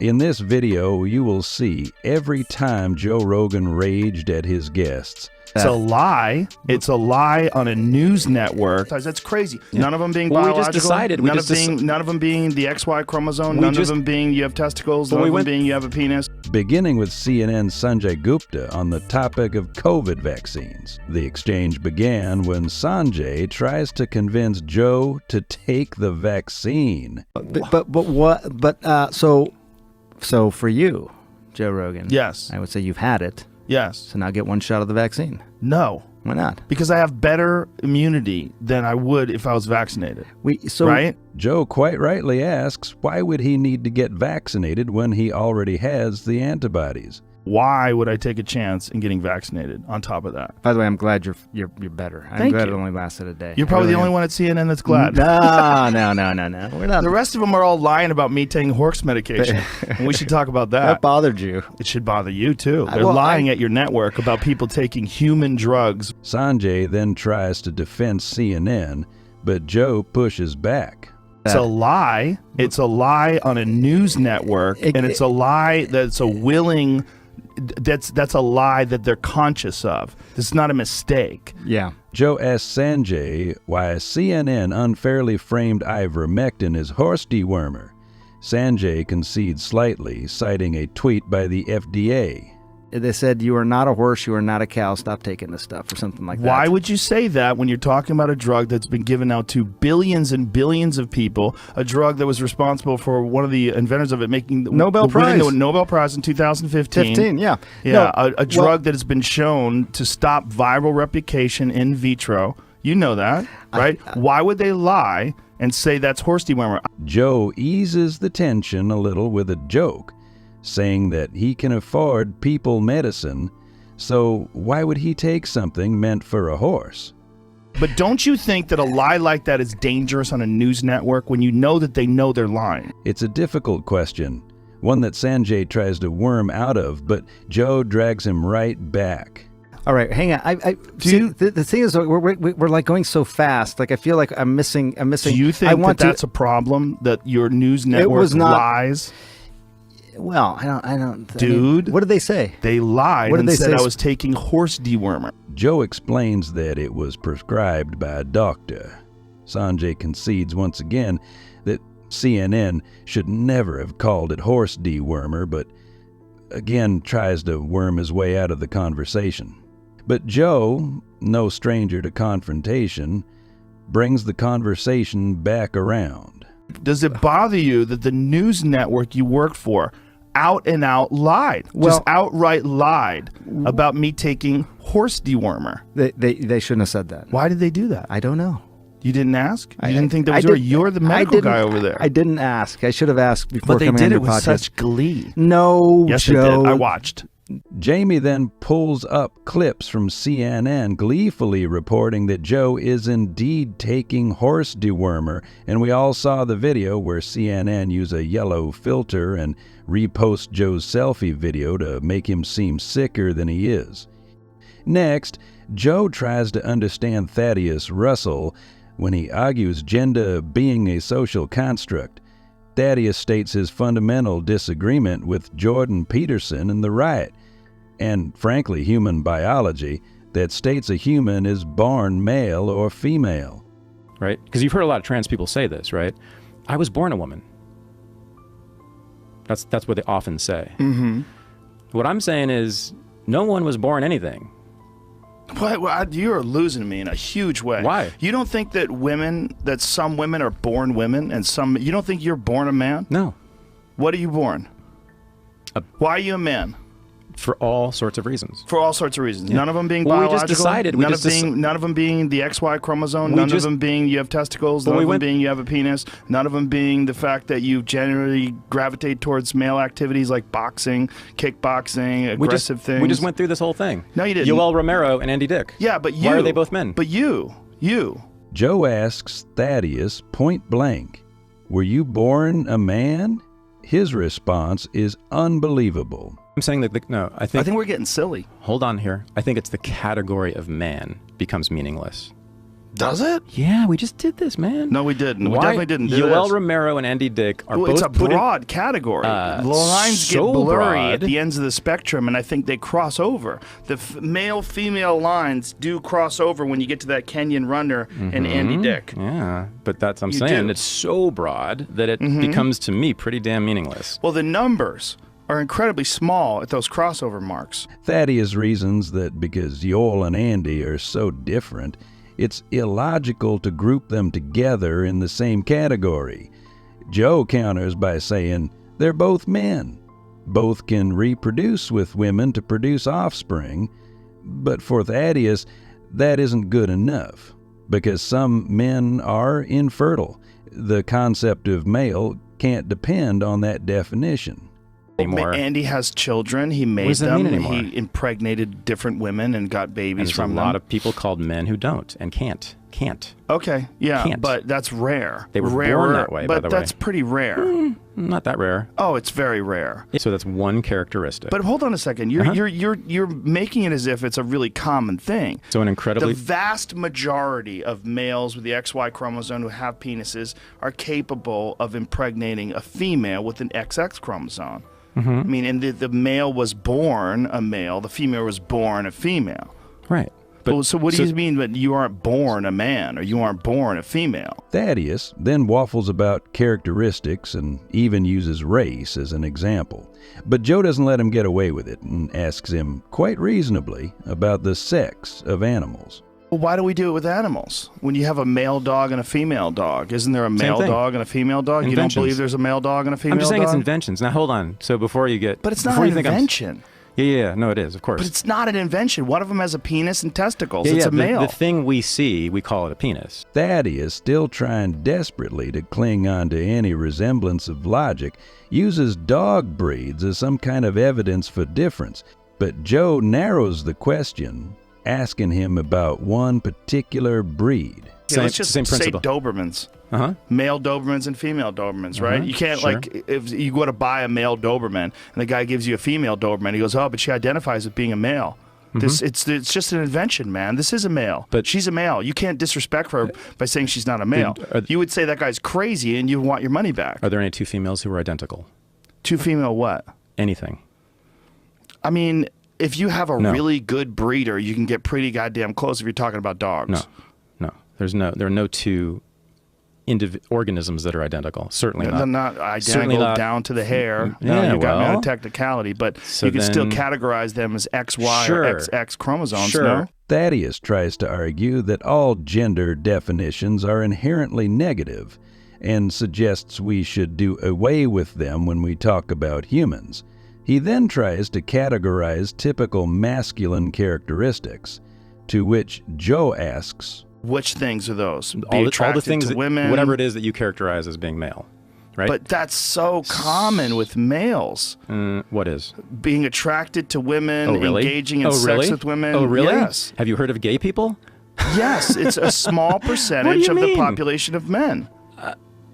In this video, you will see every time Joe Rogan raged at his guests. It's a lie. It's a lie on a news network. That's crazy. Yeah. None of them being biological. We just decided. None of them being the XY chromosome. None of them being you have testicles. None of them being you have a penis. Beginning with CNN's Sanjay Gupta on the topic of COVID vaccines. The exchange began when Sanjay tries to convince Joe to take the vaccine. So for you, Joe Rogan, yes, I would say you've had it. Yes. So now get one shot of the vaccine. No. Why not? Because I have better immunity than I would if I was vaccinated. Right? Joe quite rightly asks, why would he need to get vaccinated when he already has the antibodies? Why would I take a chance in getting vaccinated on top of that? By the way, I'm glad you're better. I'm glad it only lasted a day. You're probably the only one at CNN that's glad. No. We're not. The rest of them are all lying about me taking horse medication. And we should talk about that. That bothered you. It should bother you too. They're lying at your network about people taking human drugs. Sanjay then tries to defend CNN, but Joe pushes back. It's a lie. It's a lie on a news network, and it's a lie that's a willing... That's a lie that they're conscious of. This is not a mistake. Yeah. Joe asks Sanjay why CNN unfairly framed ivermectin as horse dewormer. Sanjay concedes slightly, citing a tweet by the FDA. They said, you are not a horse, you are not a cow, stop taking this stuff, or something like that. Why would you say that when you're talking about a drug that's been given out to billions and billions of people, a drug that was responsible for one of the inventors of it winning the Nobel Prize in 2015? Yeah. Yeah, a drug that has been shown to stop viral replication in vitro. You know that, right? Why would they lie and say that's horse dewormer? Joe eases the tension a little with a joke, saying that he can afford people medicine, so why would he take something meant for a horse? But don't you think that a lie like that is dangerous on a news network when you know that they know they're lying? It's a difficult question, one that Sanjay tries to worm out of, but Joe drags him right back. All right, hang on. The thing is, we're like going so fast. Like I feel like I'm missing. Do you think that's a problem, that your news network lies? Well, I don't. Dude. I mean, what did they say? They lied and said I was taking horse dewormer. Joe explains that it was prescribed by a doctor. Sanjay concedes once again that CNN should never have called it horse dewormer, but again tries to worm his way out of the conversation. But Joe, no stranger to confrontation, brings the conversation back around. Does it bother you that the news network you work for out and out lied, just outright lied about me taking horse dewormer? They shouldn't have said that. Why did they do that? I don't know. You didn't ask? You didn't think that was you're the medical guy over there. I didn't ask. I should have asked before coming on your podcast. But they did it with such glee. No, yes, Joe. They did. I watched. Jamie then pulls up clips from CNN gleefully reporting that Joe is indeed taking horse dewormer, and we all saw the video where CNN use a yellow filter and repost Joe's selfie video to make him seem sicker than he is. Next, Joe tries to understand Thaddeus Russell when he argues gender being a social construct. Thaddeus states his fundamental disagreement with Jordan Peterson and the riot, and frankly human biology, that states a human is born male or female. Right? Because you've heard a lot of trans people say this, right? I was born a woman. That's what they often say. Mm-hmm. What I'm saying is no one was born anything. What? You're losing me in a huge way. Why? You don't think that some women are born women and some, you don't think you're born a man? No. What are you born? Why are you a man? For all sorts of reasons. For all sorts of reasons. Yeah. None of them being biological. We just decided. None of them being the XY chromosome. None of them being you have testicles. None of them being you have a penis. None of them being the fact that you generally gravitate towards male activities like boxing, kickboxing, aggressive things. We just went through this whole thing. No, you didn't. Yoel Romero and Andy Dick. Yeah, but you. Why are they both men? But you. Joe asks Thaddeus point blank, "Were you born a man?" His response is unbelievable. I'm saying that, no, I think we're getting silly. Hold on here. I think it's the category of man becomes meaningless. Does it? Yeah, we just did this, man. No, we didn't. We definitely didn't do Yoel this. Romero and Andy Dick are both It's a put in- broad category. The lines so get blurry broad. at the ends of the spectrum, and I think they cross over. The male-female lines do cross over when you get to that Kenyan runner and Andy Dick. Yeah, but that's I'm You saying. do. It's so broad that it becomes, to me, pretty damn meaningless. Well, the numbers are incredibly small at those crossover marks. Thaddeus reasons that because Yoel and Andy are so different, it's illogical to group them together in the same category. Joe counters by saying they're both men. Both can reproduce with women to produce offspring, but for Thaddeus, that isn't good enough, because some men are infertile. The concept of male can't depend on that definition. Anymore. Andy has children. He made does that them. mean anymore? He impregnated different women and got And babies there's from a them. lot of people called men who don't and can't. Okay, yeah, Can't. but that's rare. They were born Rarer, that way, by but the way. that's pretty rare. Not that rare. Oh, it's very rare. So that's one characteristic. But hold on a second. You're making it as if it's a really common thing. so an The incredibly vast majority of males with the XY chromosome who have penises are capable of impregnating a female with an XX chromosome. I mean, and the male was born a male, the female was born a female. right. But, so what do you mean that you aren't born a man or you aren't born a female? Thaddeus then waffles about characteristics and even uses race as an example. But Joe doesn't let him get away with it and asks him, quite reasonably, about the sex of animals. Well, why do we do it with animals? When you have a male dog and a female dog, isn't there a male thing. dog and a female dog? You don't Inventions. believe there's a male dog and a female I'm just saying dog? it's inventions. Now hold on. So before you get, But it's not before an you think I'm- invention. Yeah, no, it is, of course. But it's not an invention. One of them has a penis and testicles. yeah, It's yeah, a male. The thing we see, we call it a penis. Thaddeus, still trying desperately to cling on to any resemblance of logic, uses dog breeds as some kind of evidence for difference. But Joe narrows the question, asking him about one particular breed. Yeah, let's just same say principle. Dobermans. Uh-huh. Male Dobermans and female Dobermans, right? You can't, sure. like, if you go to buy a male Doberman and the guy gives you a female Doberman, he goes, oh, but she identifies with being a male. It's just an invention, man. This is a male. But- she's a male. You can't disrespect her by saying she's not a male. Are- You would say that guy's crazy and you want your money back. Are there any two females who are identical? Two female what? Anything? I mean, if you have a No. really good breeder, you can get pretty goddamn close if you're talking about dogs. No. There are no two organisms that are identical. Certainly They're not. not Certainly identical not. down to the hair. Yeah, No, you got me on a well, technicality, but so you can still then- categorize them as XY Sure. or XX chromosomes, Sure. no? Thaddeus tries to argue that all gender definitions are inherently negative and suggests we should do away with them when we talk about humans. He then tries to categorize typical masculine characteristics, to which Joe asks, Which things are those? Be all the attracted things to that, women. whatever it is that you characterize as being male, right? But that's so common with males. What is? Being attracted to women, Oh, really? engaging in Oh, sex really? with women. Oh, really? Yes. Have you heard of gay people? Yes, it's a small percentage you of the mean? population of men.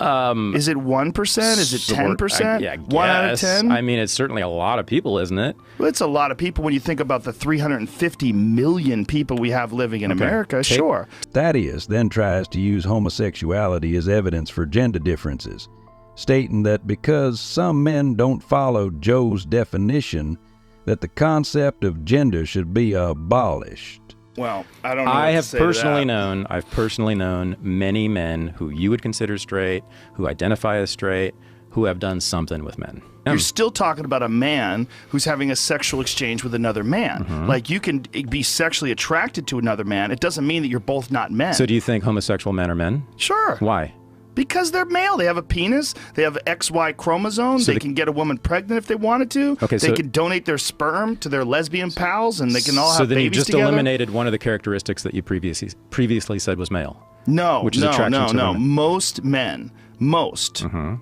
Is it 1%? Is it 10%? Yeah, I 1 out of guess. 10? I mean, it's certainly a lot of people, isn't it? Well, it's a lot of people when you think about the 350 million people we have living in America. Sure. Thaddeus then tries to use homosexuality as evidence for gender differences, stating that because some men don't follow Joe's definition, that the concept of gender should be abolished. Well, I don't know. I've personally known many men who you would consider straight, who identify as straight, who have done something with men. You're still talking about a man who's having a sexual exchange with another man. Like, you can be sexually attracted to another man. It doesn't mean that you're both not men. So do you think homosexual men are men? Sure. Why? Because they're male. They have a penis. They have XY chromosomes. So they can get a woman pregnant if they wanted to. Okay, they so- can donate their sperm to their lesbian pals, and they can all So have then you babies just together. eliminated one of the characteristics that you previously said was male. No, which is attraction to women. Most men,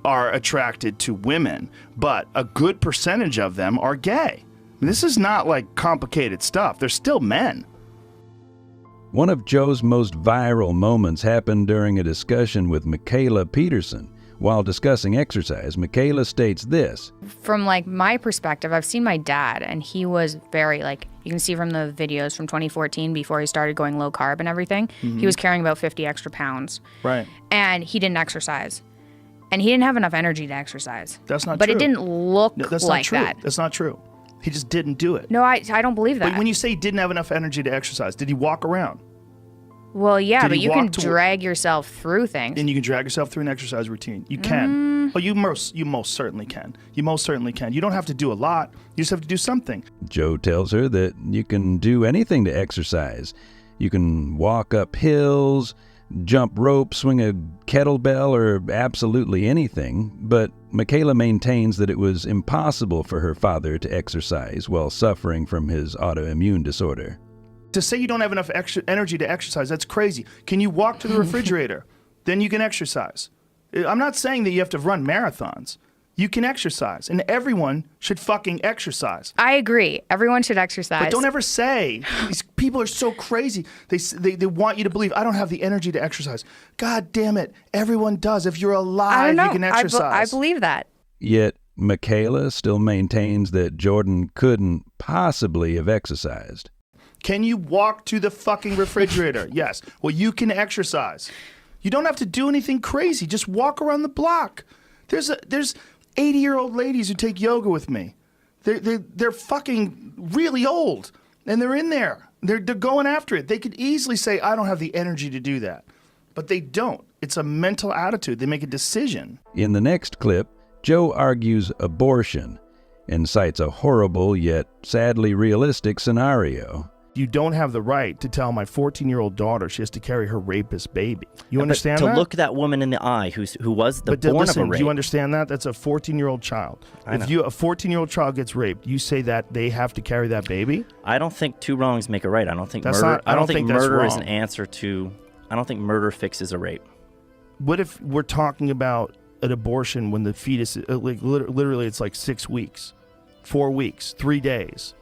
are attracted to women, but a good percentage of them are gay. I mean, this is not like complicated stuff. They're still men. One of Joe's most viral moments happened during a discussion with Michaela Peterson, While discussing exercise, Michaela states this. From like my perspective, I've seen my dad, and he was very like, you can see from the videos from 2014 before he started going low carb and everything, he was carrying about 50 extra pounds. Right. And he didn't exercise. And he didn't have enough energy to exercise. That's not but true. But it didn't look that's like not true. that. That's not true. He just didn't do it. No, I don't believe that. But when you say he didn't have enough energy to exercise, did he walk around? Well, yeah, Did but he you can walk to- drag yourself through things. And you can drag yourself through an exercise routine. You can. Oh, you most certainly can. You most certainly can. You don't have to do a lot. You just have to do something. Joe tells her that you can do anything to exercise. You can walk up hills, jump rope, swing a kettlebell, or absolutely anything. But Michaela maintains that it was impossible for her father to exercise while suffering from his autoimmune disorder. To say you don't have enough extra energy to exercise, that's crazy. Can you walk to the refrigerator? Then you can exercise. I'm not saying that you have to run marathons. You can exercise, and everyone should fucking exercise. I agree. Everyone should exercise. But don't ever say, these people are so crazy. They want you to believe, I don't have the energy to exercise. God damn it. Everyone does. If you're alive, you can exercise. I believe that. Yet Michaela still maintains that Jordan couldn't possibly have exercised. Can you walk to the fucking refrigerator? Yes. Well, you can exercise. You don't have to do anything crazy. Just walk around the block. There's 80-year-old ladies who take yoga with me. They're fucking really old, and they're in there. They're going after it. They could easily say, I don't have the energy to do that. But they don't. It's a mental attitude. They make a decision. In the next clip, Joe argues abortion and cites a horrible yet sadly realistic scenario. You don't have the right to tell my 14-year-old daughter she has to carry her rapist baby. You understand that? that? To look that woman in the eye who was the born listen, of a rape. Do you understand that? That's a 14-year-old child. If a 14-year-old child gets raped, you say that they have to carry that baby? I don't think two wrongs make a right. I don't think that's murder. Not, I don't think murder that's is an answer to. I don't think murder fixes a rape. What if we're talking about an abortion when the fetus, like literally, it's like 6 weeks, 4 weeks, 3 days?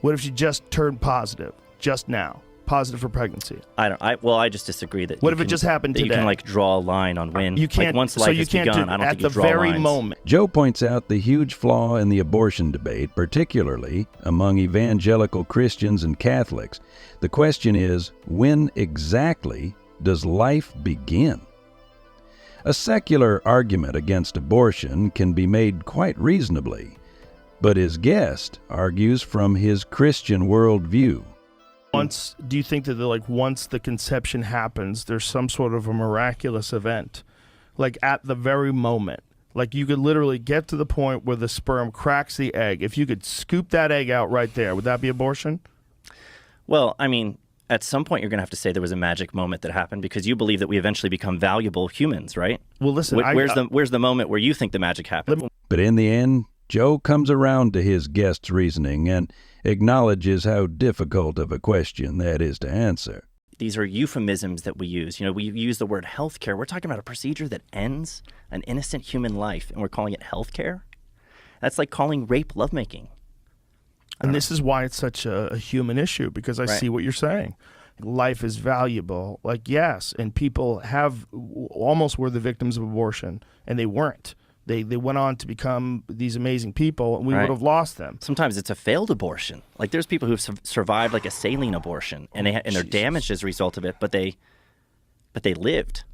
What if she just turned positive? Just now, positive for pregnancy. I just disagree that. What if it just happened today? You can like draw a line on when. You can't. Like, once life has begun, I don't think you draw lines. At the very moment. Joe points out the huge flaw in the abortion debate, particularly among evangelical Christians and Catholics. The question is, when exactly does life begin? A secular argument against abortion can be made quite reasonably, but his guest argues from his Christian worldview. Do you think that once the conception happens, there's some sort of a miraculous event, like at the very moment? Like you could literally get to the point where the sperm cracks the egg. If you could scoop that egg out right there, would that be abortion? Well, I mean, at some point you're going to have to say there was a magic moment that happened because you believe that we eventually become valuable humans, right? Well, listen, where's the moment where you think the magic happened? But in the end, Joe comes around to his guest's reasoning and acknowledges how difficult of a question that is to answer. These are euphemisms that we use. You know, we use the word healthcare. We're talking about a procedure that ends an innocent human life, and we're calling it healthcare? That's like calling rape lovemaking. And this is why it's such a human issue, because I see what you're saying. Life is valuable. Like, yes, and people almost were the victims of abortion, and they weren't. They went on to become these amazing people, and we would have lost them. Sometimes it's a failed abortion. Like there's people who've survived like a saline abortion, and they're damaged as a result of it, but they lived.